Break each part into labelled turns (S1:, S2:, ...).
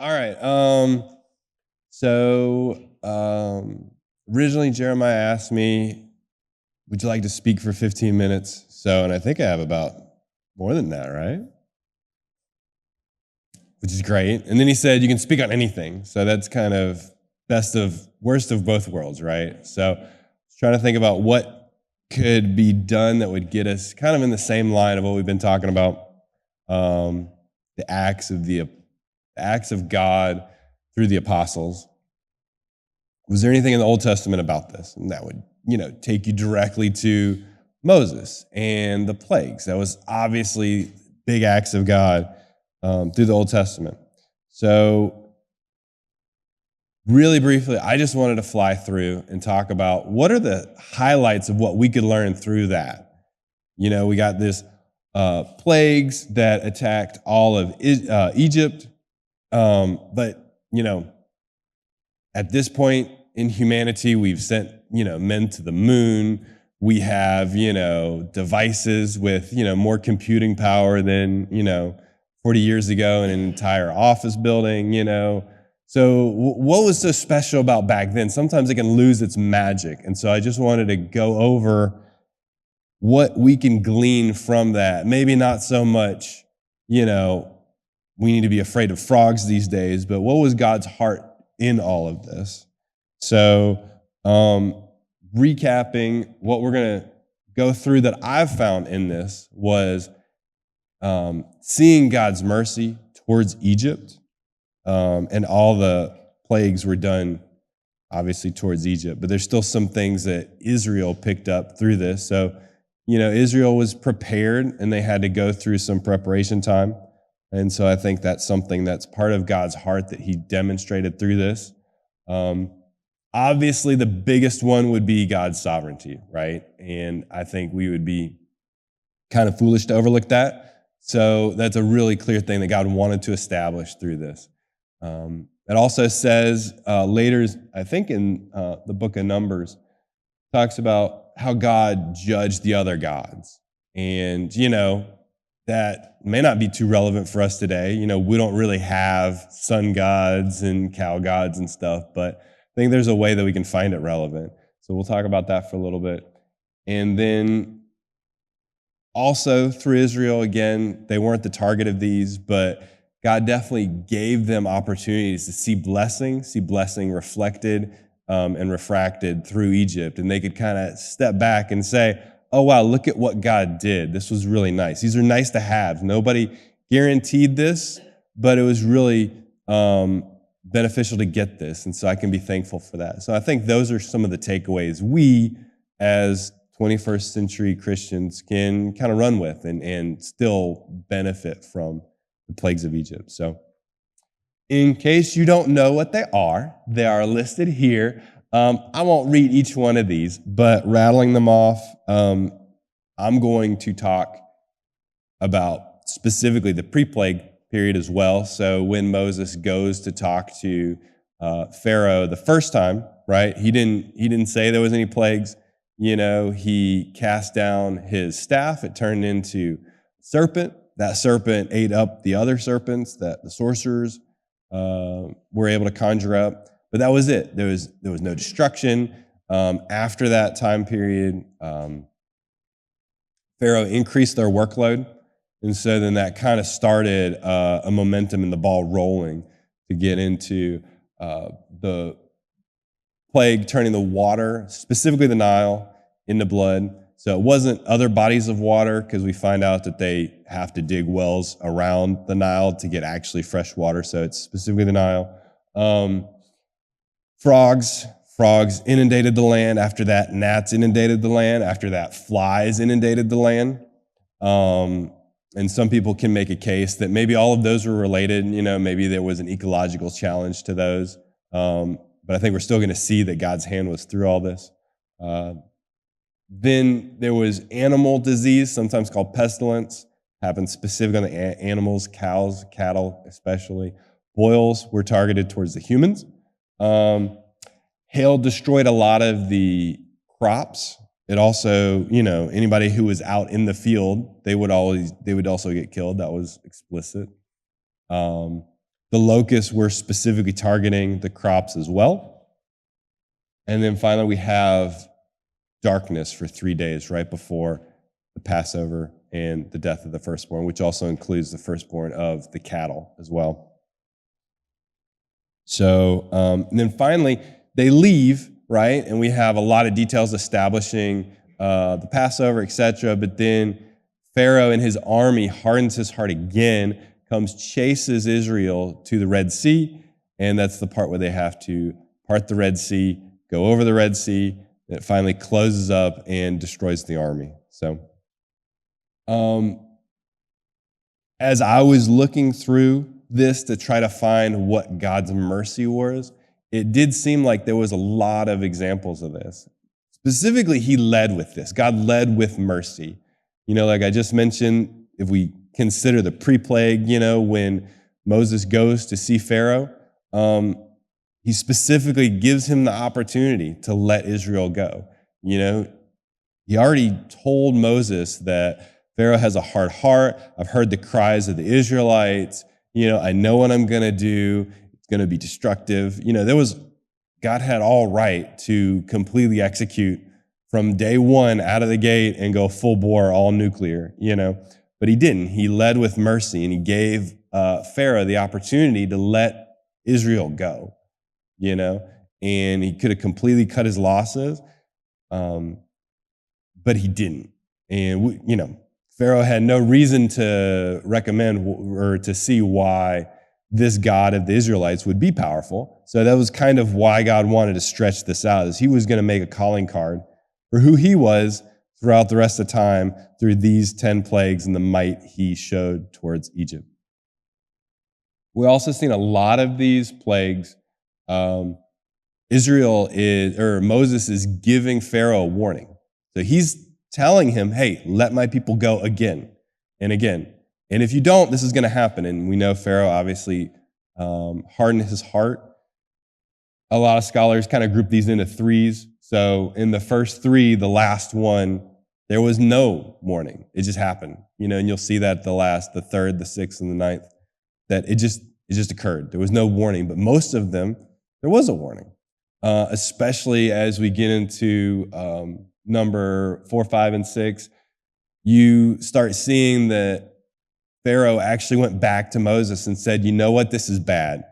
S1: All right. Originally Jeremiah asked me, would you like to speak for 15 minutes? And I think I have about more than that, right? Which is great. And then he said, you can speak on anything. So that's kind of worst of both worlds, right? So I was trying to think about what could be done that would get us kind of in the same line of what we've been talking about, the acts of God through the apostles. Was there anything in the Old Testament about this? And that would, take you directly to Moses and the plagues. That was obviously big acts of God through the Old Testament. So really briefly, I just wanted to fly through and talk about what are the highlights of what we could learn through that. We got this plagues that attacked all of Egypt. But at this point in humanity, we've sent, men to the moon. We have, devices with, more computing power than, 40 years ago in an entire office building, So what was so special about back then? Sometimes it can lose its magic. And so I just wanted to go over what we can glean from that. Maybe not so much, we need to be afraid of frogs these days, but what was God's heart in all of this? So, recapping what we're going to go through that I've found in this was seeing God's mercy towards Egypt, and all the plagues were done, obviously, towards Egypt, but there's still some things that Israel picked up through this. So, Israel was prepared, and they had to go through some preparation time. And so I think that's something that's part of God's heart that he demonstrated through this. Obviously, the biggest one would be God's sovereignty, right? And I think we would be kind of foolish to overlook that. So that's a really clear thing that God wanted to establish through this. It also says later, I think in the book of Numbers, talks about how God judged the other gods. And, that may not be too relevant for us today. We don't really have sun gods and cow gods and stuff, but I think there's a way that we can find it relevant. So we'll talk about that for a little bit. And then also through Israel, again, they weren't the target of these, but God definitely gave them opportunities to see blessing reflected and refracted through Egypt. And they could kind of step back and say, oh, wow, look at what God did. This was really nice. These are nice to have. Nobody guaranteed this, but it was really beneficial to get this. And so I can be thankful for that. So I think those are some of the takeaways we, as 21st century Christians, can kind of run with and still benefit from the plagues of Egypt. So in case you don't know what they are listed here. I won't read each one of these, but rattling them off, I'm going to talk about specifically the pre-plague period as well. So when Moses goes to talk to Pharaoh the first time, right? He didn't say there was any plagues. He cast down his staff. It turned into a serpent. That serpent ate up the other serpents that the sorcerers were able to conjure up. But that was it. There was no destruction. After that time period, Pharaoh increased their workload. And so then that kind of started a momentum in the ball rolling to get into the plague turning the water, specifically the Nile, into blood. So it wasn't other bodies of water, because we find out that they have to dig wells around the Nile to get actually fresh water. So it's specifically the Nile. Frogs inundated the land. After that, gnats inundated the land. After that, flies inundated the land. And some people can make a case that maybe all of those were related. Maybe there was an ecological challenge to those. But I think we're still going to see that God's hand was through all this. Then there was animal disease, sometimes called pestilence. Happened specifically on the animals, cows, cattle especially. Boils were targeted towards the humans. Hail destroyed a lot of the crops. It also, anybody who was out in the field, they would also get killed. That was explicit. The locusts were specifically targeting the crops as well. And then finally, we have darkness for 3 days right before the Passover and the death of the firstborn, which also includes the firstborn of the cattle as well. So, and then finally, they leave, right? And we have a lot of details establishing the Passover, etc. But then Pharaoh and his army hardens his heart again, comes, chases Israel to the Red Sea, and that's the part where they have to part the Red Sea, go over the Red Sea, and it finally closes up and destroys the army. So, as I was looking through this to try to find what God's mercy was, it did seem like there was a lot of examples of this. Specifically, he led with this. God led with mercy. You know, like I just mentioned, if we consider the pre-plague, you know, when Moses goes to see Pharaoh, he specifically gives him the opportunity to let Israel go. You know, he already told Moses that Pharaoh has a hard heart. I've heard the cries of the Israelites. You know, I know what I'm going to do. It's going to be destructive. You know, God had all right to completely execute from day one out of the gate and go full bore, all nuclear, you know. But he didn't. He led with mercy, and he gave Pharaoh the opportunity to let Israel go, you know. And he could have completely cut his losses, but he didn't. And, you know, Pharaoh had no reason to recommend or to see why this God of the Israelites would be powerful. So that was kind of why God wanted to stretch this out, is he was going to make a calling card for who he was throughout the rest of the time through these 10 plagues and the might he showed towards Egypt. We also seen a lot of these plagues. Moses is giving Pharaoh a warning. So he's telling him, hey, let my people go again and again. And if you don't, this is going to happen. And we know Pharaoh obviously hardened his heart. A lot of scholars kind of group these into threes. So in the first three, the last one, there was no warning. It just happened. You know, and you'll see that the third, the sixth, and the ninth, that it just occurred. There was no warning. But most of them, there was a warning, especially as we get into number 4, 5, and 6. You start seeing that Pharaoh actually went back to Moses and said, you know what, this is bad.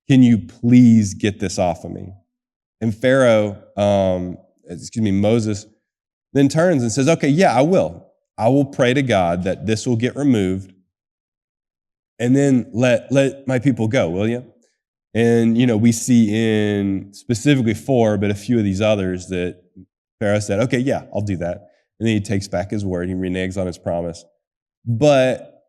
S1: Can you please get this off of me? And Moses then turns and says, okay, yeah, I will. I will pray to God that this will get removed, and then let my people go, will you? And, you know, we see in specifically 4, but a few of these others that Pharaoh said, okay, yeah, I'll do that. And then he takes back his word. He reneges on his promise. But,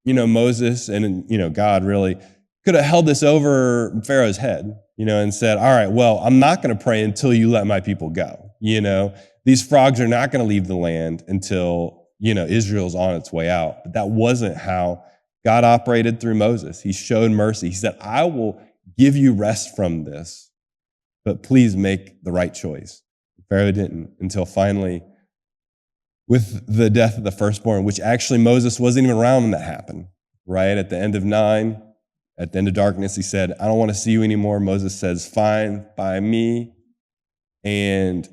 S1: you know, Moses and, you know, God really could have held this over Pharaoh's head, you know, and said, all right, well, I'm not going to pray until you let my people go. You know, these frogs are not going to leave the land until, you know, Israel's on its way out. But that wasn't how God operated through Moses. He showed mercy. He said, I will give you rest from this, but please make the right choice. Pharaoh didn't, until finally, with the death of the firstborn, which actually Moses wasn't even around when that happened, right? At the end of 9, at the end of darkness, he said, I don't want to see you anymore. Moses says, fine by me. And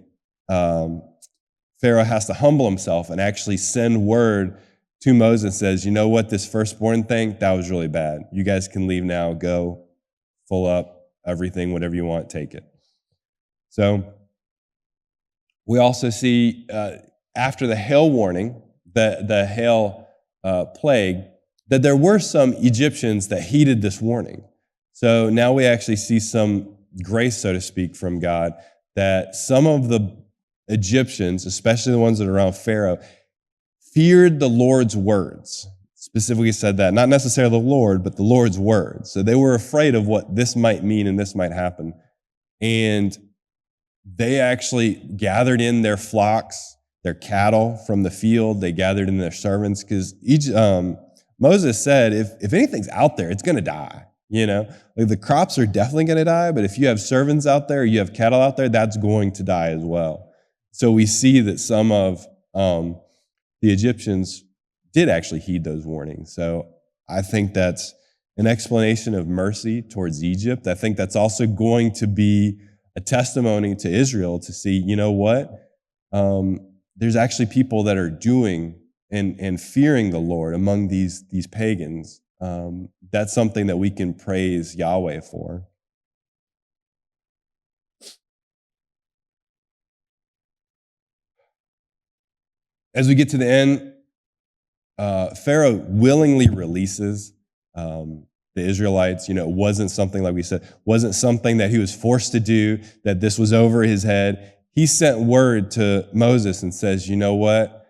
S1: Pharaoh has to humble himself and actually send word to Moses and says, you know what, this firstborn thing, that was really bad. You guys can leave now, go, full up, everything, whatever you want, take it. So we also see after the hail warning, the hail plague, that there were some Egyptians that heeded this warning. So now we actually see some grace, so to speak, from God, that some of the Egyptians, especially the ones that are around Pharaoh, feared the Lord's words. Specifically said that, not necessarily the Lord, but the Lord's words. So they were afraid of what this might mean and this might happen. And they actually gathered in their flocks, their cattle from the field. They gathered in their servants, because Moses said, if anything's out there, it's going to die. You know, like the crops are definitely going to die, but if you have servants out there, you have cattle out there, that's going to die as well. So we see that some of the Egyptians did actually heed those warnings. So I think that's an explanation of mercy towards Egypt, I think that's also going to be a testimony to Israel to see, you know what? There's actually people that are doing and fearing the Lord among these pagans. That's something that we can praise Yahweh for. As we get to the end, Pharaoh willingly releases the Israelites. You know, it wasn't something, like we said, wasn't something that he was forced to do, that this was over his head. He sent word to Moses and says, you know what?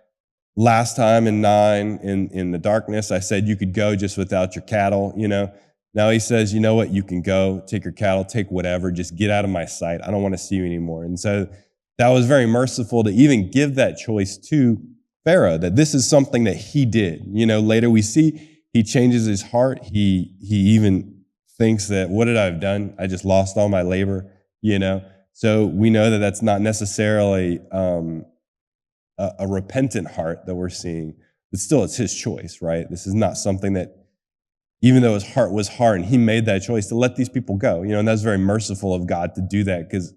S1: Last time in 9, in the darkness, I said you could go just without your cattle, you know. Now he says, you know what? You can go, take your cattle, take whatever, just get out of my sight. I don't want to see you anymore. And so that was very merciful to even give that choice to Pharaoh, that this is something that he did. You know, later we see he changes his heart. He even thinks that, what did I have done? I just lost all my labor, you know. So we know that that's not necessarily a repentant heart that we're seeing, but still it's his choice, right? This is not something that, even though his heart was hard and he made that choice to let these people go, you know, and that's very merciful of God to do that, because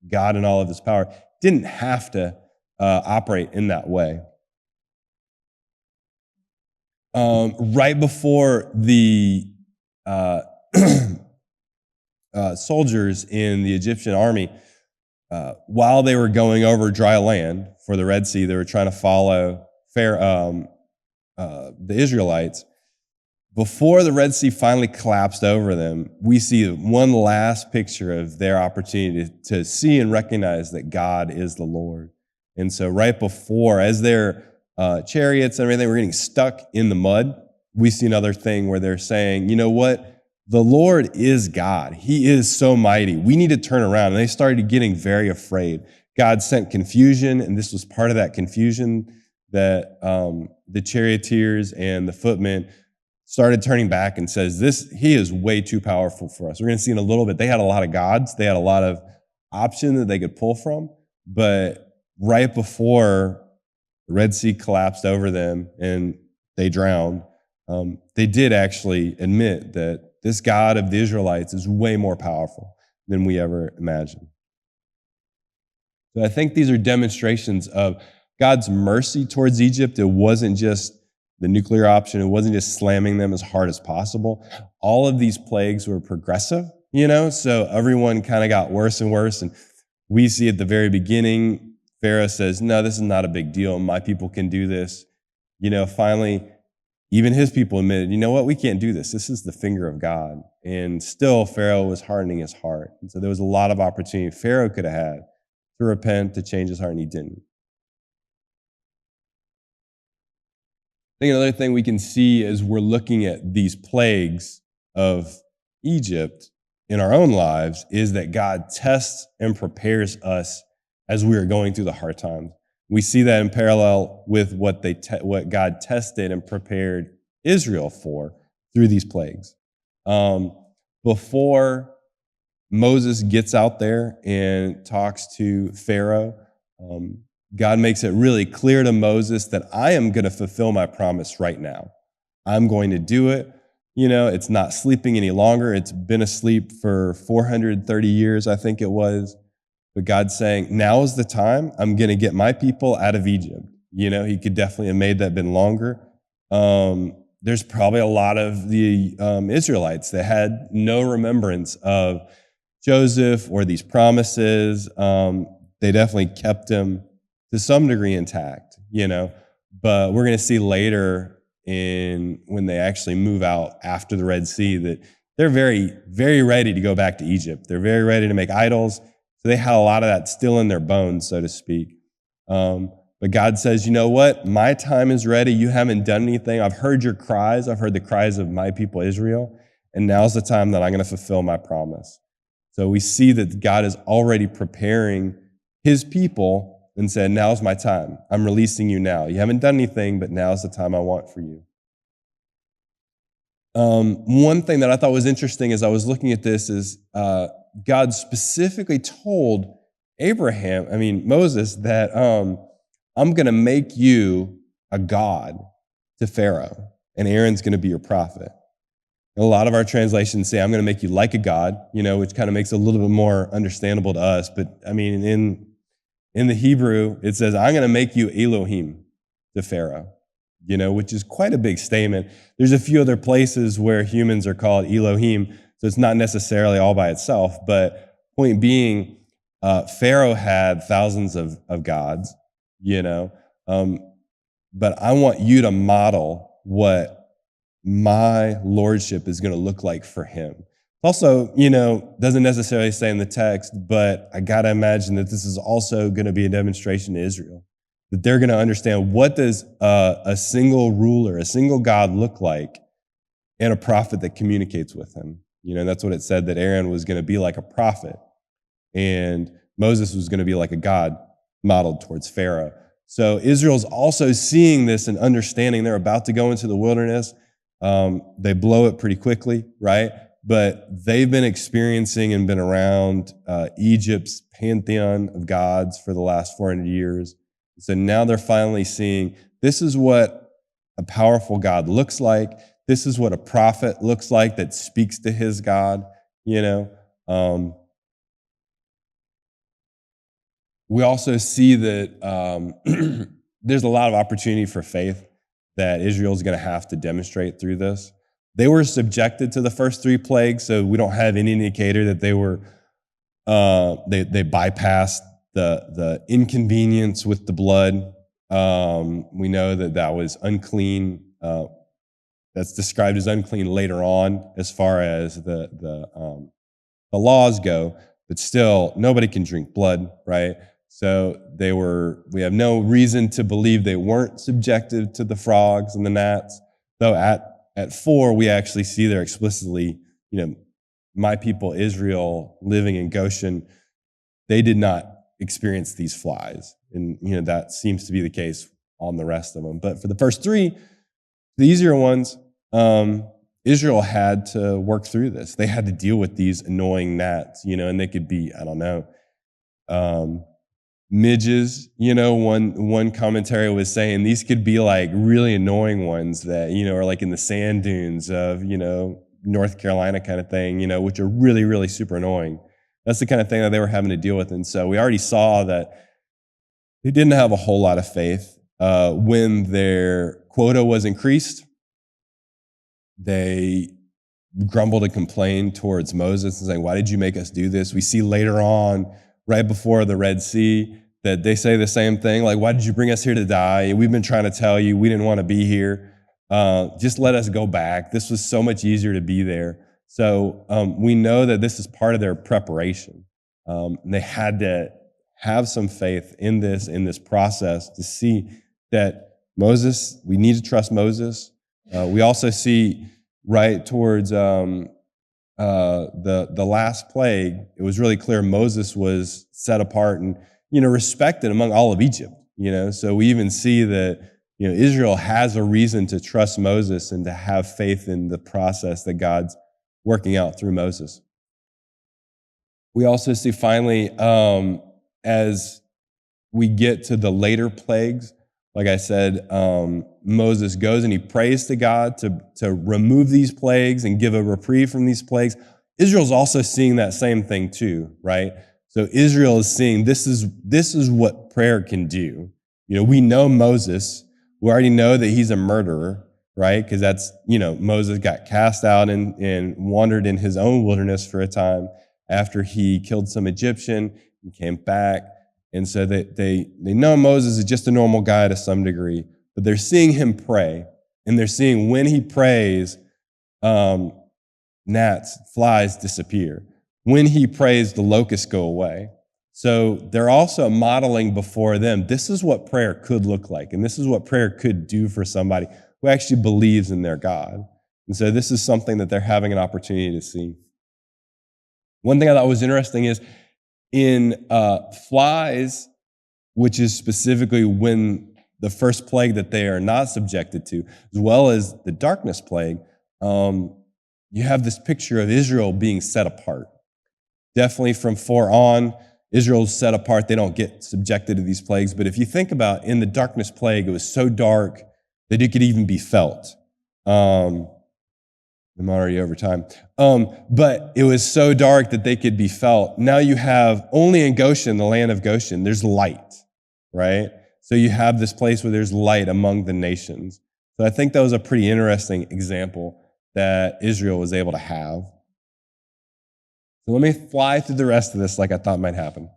S1: God in all of his power didn't have to operate in that way. Right before the soldiers in the Egyptian army, while they were going over dry land for the Red Sea, they were trying to follow the Israelites. Before the Red Sea finally collapsed over them, we see one last picture of their opportunity to see and recognize that God is the Lord. And so right before, as their chariots and everything were getting stuck in the mud, we see another thing where they're saying, you know what? The Lord is God. He is so mighty. We need to turn around. And they started getting very afraid. God sent confusion, and this was part of that confusion that the charioteers and the footmen started turning back and says, he is way too powerful for us. We're going to see in a little bit, they had a lot of gods. They had a lot of options that they could pull from. But right before the Red Sea collapsed over them and they drowned, they did actually admit that this God of the Israelites is way more powerful than we ever imagined. So I think these are demonstrations of God's mercy towards Egypt. It wasn't just the nuclear option. It wasn't just slamming them as hard as possible. All of these plagues were progressive, you know, so everyone kind of got worse and worse. And we see at the very beginning, Pharaoh says, no, this is not a big deal. My people can do this. You know, finally, even his people admitted, you know what, we can't do this. This is the finger of God. And still, Pharaoh was hardening his heart. And so there was a lot of opportunity Pharaoh could have had to repent, to change his heart, and he didn't. I think another thing we can see as we're looking at these plagues of Egypt in our own lives is that God tests and prepares us as we are going through the hard times. We see that in parallel with what God tested and prepared Israel for through these plagues. Before Moses gets out there and talks to Pharaoh, God makes it really clear to Moses that I am going to fulfill my promise right now. I'm going to do it. You know, it's not sleeping any longer. It's been asleep for 430 years, I think it was. But God's saying, now is the time. I'm going to get my people out of Egypt. You know, he could definitely have made that been longer. There's probably a lot of the Israelites that had no remembrance of Joseph or these promises. They definitely kept him to some degree intact, you know. But we're going to see later when they actually move out after the Red Sea that they're very, very ready to go back to Egypt. They're very ready to make idols. So they had a lot of that still in their bones, so to speak. But God says, you know what? My time is ready. You haven't done anything. I've heard your cries. I've heard the cries of my people Israel. And now's the time that I'm going to fulfill my promise. So we see that God is already preparing his people and said, now's my time. I'm releasing you now. You haven't done anything, but now's the time I want for you. One thing that I thought was interesting as I was looking at this is God specifically told Moses, that I'm going to make you a god to Pharaoh, and Aaron's going to be your prophet. A lot of our translations say, I'm going to make you like a god, which kind of makes it a little bit more understandable to us. But I mean, in the Hebrew, it says, I'm going to make you Elohim to Pharaoh, which is quite a big statement. There's a few other places where humans are called Elohim, so it's not necessarily all by itself. But point being, Pharaoh had thousands of gods, but I want you to model what my lordship is going to look like for him. Also, doesn't necessarily say in the text, but I got to imagine that this is also going to be a demonstration to Israel, that they're going to understand what does a single ruler, a single God look like, and a prophet that communicates with him. That's what it said, that Aaron was going to be like a prophet, and Moses was going to be like a God modeled towards Pharaoh. So Israel's also seeing this and understanding they're about to go into the wilderness. They blow it pretty quickly, right? But they've been experiencing and been around Egypt's pantheon of gods for the last 400 years. So now they're finally seeing this is what a powerful God looks like. This is what a prophet looks like that speaks to his God, We also see that there's a lot of opportunity for faith that Israel's going to have to demonstrate through this. They were subjected to the first 3 plagues, so we don't have any indicator that they were they bypassed the inconvenience with the blood. We know that was unclean. That's described as unclean later on, as far as the laws go. But still, nobody can drink blood, right? So we have no reason to believe they weren't subjected to the frogs and the gnats. Though at 4, we actually see there explicitly, my people Israel living in Goshen, they did not experience these flies. And, that seems to be the case on the rest of them. But for the first 3, the easier ones, Israel had to work through this. They had to deal with these annoying gnats, and they could be, I don't know, midges. One commentary was saying these could be like really annoying ones that, are like in the sand dunes of, North Carolina kind of thing, which are really, really super annoying. That's the kind of thing that they were having to deal with. And so we already saw that they didn't have a whole lot of faith. When their quota was increased, they grumbled and complained towards Moses and saying, why did you make us do this? We see later on, right before the Red Sea, that they say the same thing, like, why did you bring us here to die? We've been trying to tell you we didn't want to be here. Just let us go back. This was so much easier to be there. So we know that this is part of their preparation. They had to have some faith in this process to see that Moses, we need to trust Moses. We also see right towards the last plague, it was really clear Moses was set apart and, respected among all of Egypt, So we even see that, Israel has a reason to trust Moses and to have faith in the process that God's working out through Moses. We also see finally, as we get to the later plagues, like I said, Moses goes and he prays to God to remove these plagues and give a reprieve from these plagues. Israel's also seeing that same thing too, right? So Israel is seeing this is what prayer can do. We know Moses. We already know that he's a murderer, right? Because that's, Moses got cast out and wandered in his own wilderness for a time after he killed some Egyptian and came back. And so they know Moses is just a normal guy to some degree, but they're seeing him pray, and they're seeing when he prays, gnats, flies disappear. When he prays, the locusts go away. So they're also modeling before them, this is what prayer could look like, and this is what prayer could do for somebody who actually believes in their God. And so this is something that they're having an opportunity to see. One thing I thought was interesting is in flies, which is specifically when the first plague that they are not subjected to, as well as the darkness plague, you have this picture of Israel being set apart. Definitely from 4 on, Israel's set apart. They don't get subjected to these plagues. But if you think about in the darkness plague, it was so dark that it could even be felt. I'm already over time. But it was so dark that they could be felt. Now you have, only in Goshen, the land of Goshen, there's light, right? So you have this place where there's light among the nations. So I think that was a pretty interesting example that Israel was able to have. So let me fly through the rest of this like I thought might happen.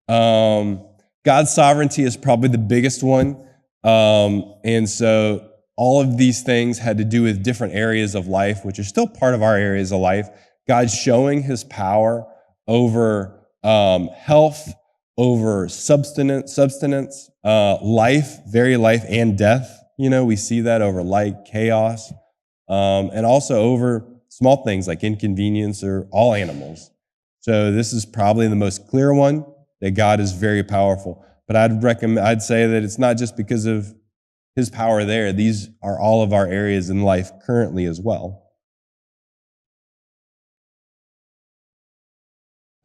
S1: God's sovereignty is probably the biggest one. And so all of these things had to do with different areas of life, which are still part of our areas of life. God's showing his power over health, over substance, life, very life and death. You know, we see that over light, chaos, and also over small things like inconvenience or all animals. So this is probably the most clear one, that God is very powerful. But I'd say that it's not just because of his power there. These are all of our areas in life currently as well.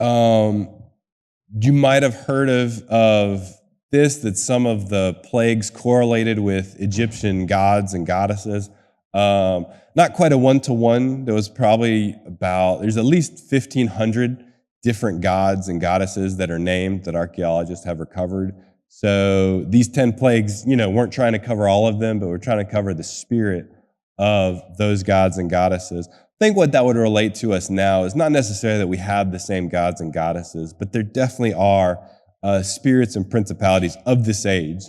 S1: You might have heard of this, that some of the plagues correlated with Egyptian gods and goddesses. Not quite a one-to-one. There's at least 1,500 different gods and goddesses that are named that archaeologists have recovered. So these 10 plagues, weren't trying to cover all of them, but we're trying to cover the spirit of those gods and goddesses. I think what that would relate to us now is not necessarily that we have the same gods and goddesses, but there definitely are spirits and principalities of this age.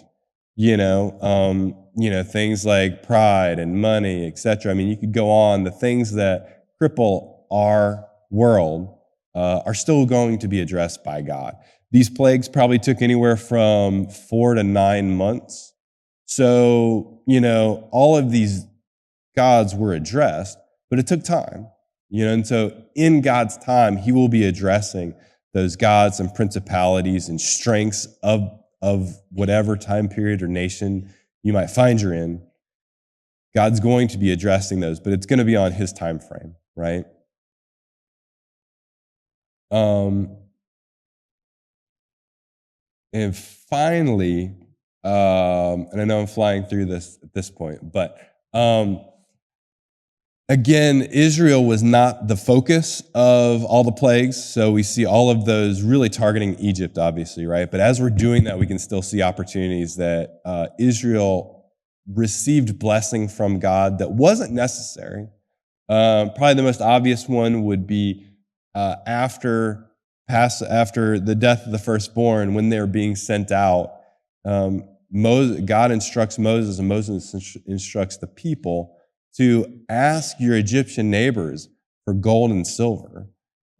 S1: Things like pride and money, etc. I mean, you could go on. The things that cripple our world are still going to be addressed by God. These plagues probably took anywhere from 4 to 9 months. So, all of these gods were addressed, but it took time. And so in God's time, he will be addressing those gods and principalities and strengths of whatever time period or nation you might find you're in. God's going to be addressing those, but it's going to be on his time frame, right? And finally, and I know I'm flying through this at this point, but again, Israel was not the focus of all the plagues, so we see all of those really targeting Egypt, obviously, right? But as we're doing that, we can still see opportunities that Israel received blessing from God that wasn't necessary. Probably the most obvious one would be after the death of the firstborn, when they're being sent out, God instructs Moses, and Moses instructs the people to ask your Egyptian neighbors for gold and silver.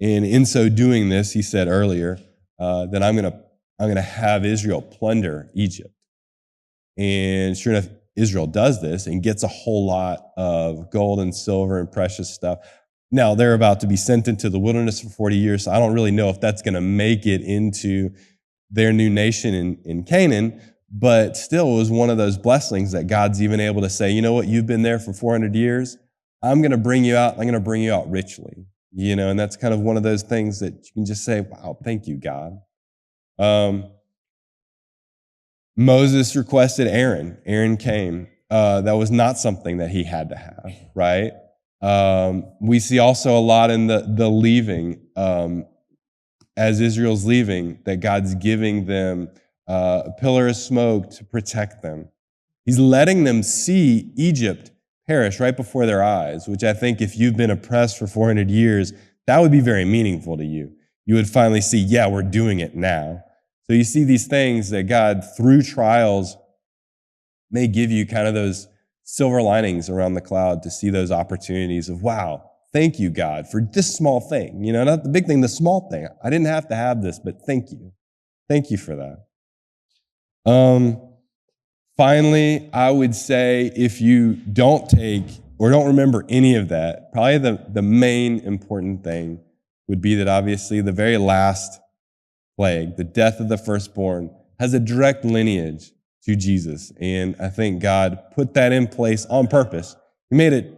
S1: And in so doing this, he said earlier, that I'm going to have Israel plunder Egypt. And sure enough, Israel does this and gets a whole lot of gold and silver and precious stuff. Now, they're about to be sent into the wilderness for 40 years, so I don't really know if that's going to make it into their new nation in Canaan, but still it was one of those blessings that God's even able to say, you know what, you've been there for 400 years, I'm going to bring you out, I'm going to bring you out richly. And that's kind of one of those things that you can just say, wow, thank you, God. Moses requested Aaron. Aaron came. That was not something that he had to have, right? We see also a lot in the leaving, as Israel's leaving, that God's giving them a pillar of smoke to protect them. He's letting them see Egypt perish right before their eyes, which I think if you've been oppressed for 400 years, that would be very meaningful to you. You would finally see, yeah, we're doing it now. So you see these things that God, through trials, may give you kind of those silver linings around the cloud to see those opportunities of, wow, thank you, God, for this small thing. Not the big thing, the small thing. I didn't have to have this, but thank you. Thank you for that. Finally, I would say if you don't take or don't remember any of that, probably the main important thing would be that obviously the very last plague, the death of the firstborn, has a direct lineage to Jesus. And I think God put that in place on purpose. He made it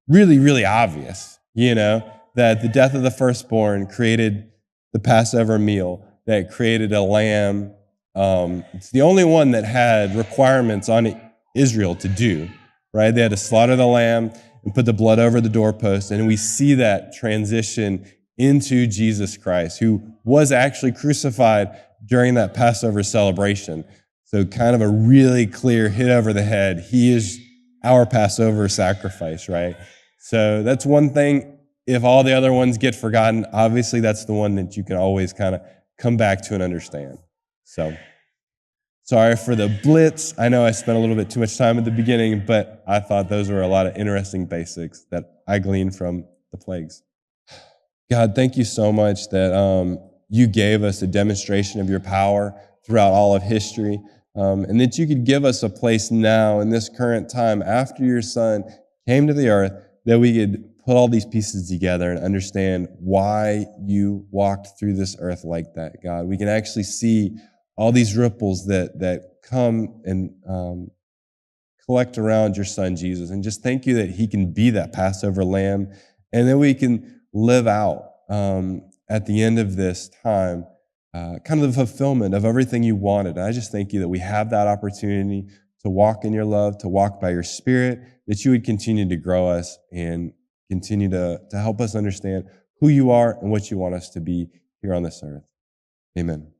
S1: really, really obvious, that the death of the firstborn created the Passover meal, that created a lamb. It's the only one that had requirements on Israel to do, right? They had to slaughter the lamb. and put the blood over the doorpost. And we see that transition into Jesus Christ, who was actually crucified during that Passover celebration. So kind of a really clear hit over the head. He is our Passover sacrifice, right? So that's one thing. If all the other ones get forgotten, obviously that's the one that you can always kind of come back to and understand. So sorry for the blitz. I know I spent a little bit too much time at the beginning, but I thought those were a lot of interesting basics that I gleaned from the plagues. God, thank you so much that you gave us a demonstration of your power throughout all of history, and that you could give us a place now in this current time after your Son came to the earth, that we could put all these pieces together and understand why you walked through this earth like that, God. We can actually see all these ripples that come and collect around your Son, Jesus. And just thank you that he can be that Passover lamb, and that we can live out at the end of this time kind of the fulfillment of everything you wanted. And I just thank you that we have that opportunity to walk in your love, to walk by your Spirit, that you would continue to grow us and continue to help us understand who you are and what you want us to be here on this earth. Amen.